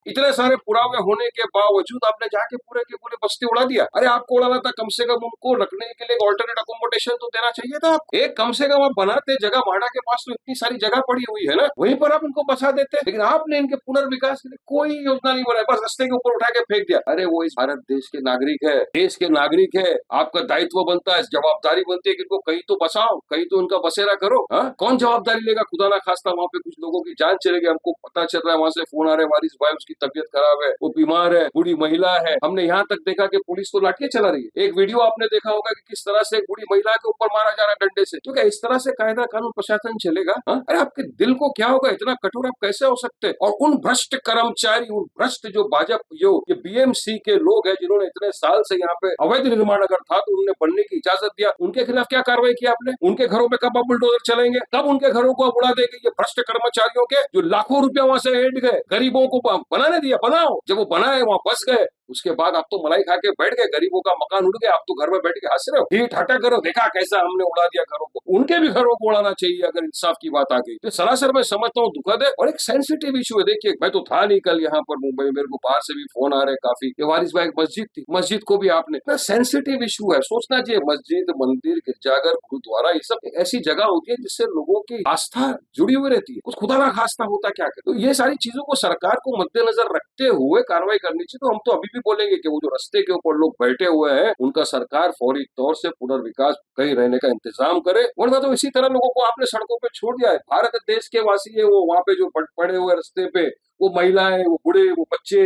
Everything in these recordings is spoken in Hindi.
इतने सारे पुरावे होने के बावजूद आपने जाके पूरे के पूरे बस्ती उड़ा दिया। अरे आपको उड़ाना था, कम से कम उनको रखने के लिए ऑल्टरनेट अकोमोडेशन तो देना चाहिए था आप। एक कम से कम आप बनाते, जगह भाड़ा के पास तो इतनी सारी जगह पड़ी हुई है ना, वहीं पर आप इनको बसा देते। लेकिन आपने इनके पुनर्विकास के लिए कोई योजना नहीं बनाई, बस रस्ते के ऊपर उठा के फेंक दिया। अरे वो इस भारत देश के नागरिक है, देश के नागरिक है, आपका दायित्व बनता है, जवाबदारी बनती है कि इनको कहीं तो बसाओ, कहीं तो उनका बसेरा करो। हाँ, कौन जवाबदारी लेगा? खुदा ना खास्ता वहां पे कुछ लोगों की जान चलेगी, हमको पता चल रहा है, वहां से फोन आ रहे हैं, वारिस भाई उसकी तबीयत खराब है, वो बीमार है, बूढ़ी महिला है। हमने यहाँ तक देखा कि पुलिस तो लाठियां चला रही है। एक वीडियो आपने देखा होगा कि किस तरह से एक बूढ़ी महिला के ऊपर मारा जा रहा है डंडे से। तो क्या इस तरह से कायदा कानून प्रशासन चलेगा? हाँ? अरे आपके दिल को क्या होगा? इतना कठोर आप कैसे हो सकते हैं? और उन भ्रष्ट कर्मचारी, उन भ्रष्ट जो भाजपा जो ये बीएमसी के लोग हैं, जिन्होंने इतने साल से यहाँ पे अवैध निर्माण अगर था तो उन्होंने बनने की इजाजत दिया, उनके खिलाफ क्या कार्रवाई की आपने? उनके घरों में कब आप बुलडोजर चलेंगे? कब उनके घरों को आप उड़ा देंगे? ये भ्रष्ट कर्मचारियों के जो लाखों रुपया वहां से ऐंठ गए, गरीबों को बनाने दिया, बनाओ। जब वो बनाए वहां बस गए, उसके बाद आप तो मलाई खा के बैठ गए, गरीबों का मकान उड़ गया, आप तो घर में बैठ के हंस रहे हो, ठीक हटा करो, देखा कैसा हमने उड़ा दिया घरों को। उनके भी घरों को उड़ाना चाहिए अगर इंसाफ की बात आ गई तो। सरासर मैं समझता हूँ दुखद है और एक सेंसिटिव इशू है। देखिए मैं तो था नहीं कल यहाँ पर मुंबई में, मेरे को बाहर से भी फोन आ रहे हैं काफी। वारिस भाई मस्जिद थी, मस्जिद को भी आपने इतना सेंसिटिव इशू है, सोचना चाहिए। मस्जिद, मंदिर, गिरजाघर, गुरुद्वारा, ये सब ऐसी जगह होती है जिससे लोगों की आस्था जुड़ी हुई रहती है। कुछ खुदा ना खास्ता होता क्या करे, तो ये सारी चीजों को सरकार को मद्देनजर रखते हुए कार्रवाई करनी चाहिए। तो हम तो अभी भी बोलेंगे कि वो जो रस्ते के ऊपर लोग बैठे हुए हैं, उनका सरकार फौरी तौर से पुनर्विकास, कहीं रहने का इंतजाम करे, वरना तो इसी तरह लोगों को आपने सड़कों पे छोड़ दिया है। भारत देश के वासी है वो, वहां पे जो पड़े हुए रस्ते पे, वो महिलाएं, वो बूढ़े, वो बच्चे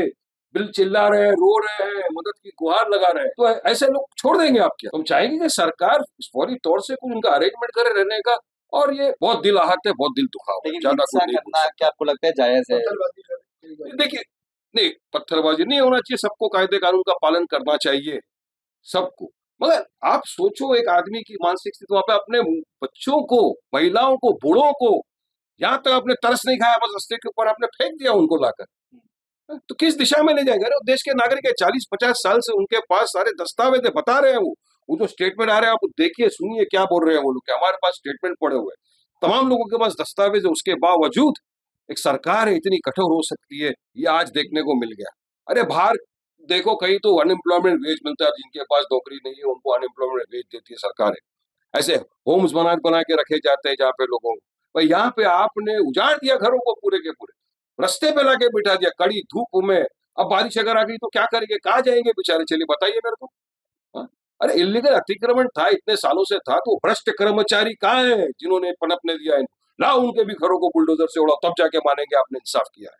बिल चिल्ला रहे हैं, रो रहे हैं, मदद की गुहार लगा रहे हैं, तो ऐसे लोग छोड़ देंगे आप क्या? हम चाहेंगे कि सरकार फौरी तौर से कुछ उनका अरेंजमेंट करे रहने का। और ये बहुत दिल आहत है, बहुत दिल दुखा हुआ, ज्यादा कुछ नहीं करना क्या आपको लगता है जायज है? देखिए, नहीं पत्थरबाजी नहीं होना चाहिए, सबको कायदे कानून का पालन करना चाहिए, सबको। मगर आप सोचो एक आदमी की मानसिक स्थिति, वहां पे अपने बच्चों को, महिलाओं को, बूढ़ों को, यहाँ तक आपने तरस नहीं खाया, बस रस्ते के ऊपर आपने फेंक दिया उनको लाकर। तो किस दिशा में ले जाएगा? अरे देश के नागरिक है, 40-50 साल से उनके पास सारे दस्तावेज बता रहे हैं, वो जो स्टेटमेंट आ रहे हैं, आप देखिए, सुनिए क्या बोल रहे हैं वो लोग, हमारे पास स्टेटमेंट पड़े हुए हैं, तमाम लोगों के पास दस्तावेज है, उसके बावजूद एक सरकार है इतनी कठोर हो सकती है, ये आज देखने को मिल गया। अरे बाहर देखो, कहीं तो अनएम्प्लॉयमेंट वेज मिलता है, जिनके पास नौकरी नहीं है उनको अनएम्प्लॉयमेंट वेज देती है सरकार। ऐसे होम्स बना के रखे जाते हैं जहाँ पे लोगों को, यहाँ पे आपने उजाड़ दिया घरों को पूरे के पूरे, रस्ते पे लाके बिठा दिया कड़ी धूप में। अब बारिश अगर आ गई तो क्या करेंगे, कहाँ जाएंगे बेचारे? चलिए बताइए मेरे को। हाँ? अरे इलीगल अतिक्रमण था, इतने सालों से था, तो भ्रष्ट कर्मचारी कहाँ है जिन्होंने पनपने दिया है? लाओ उनके भी घरों को बुलडोजर से उड़ाओ, तब जाके मानेंगे आपने इंसाफ किया है।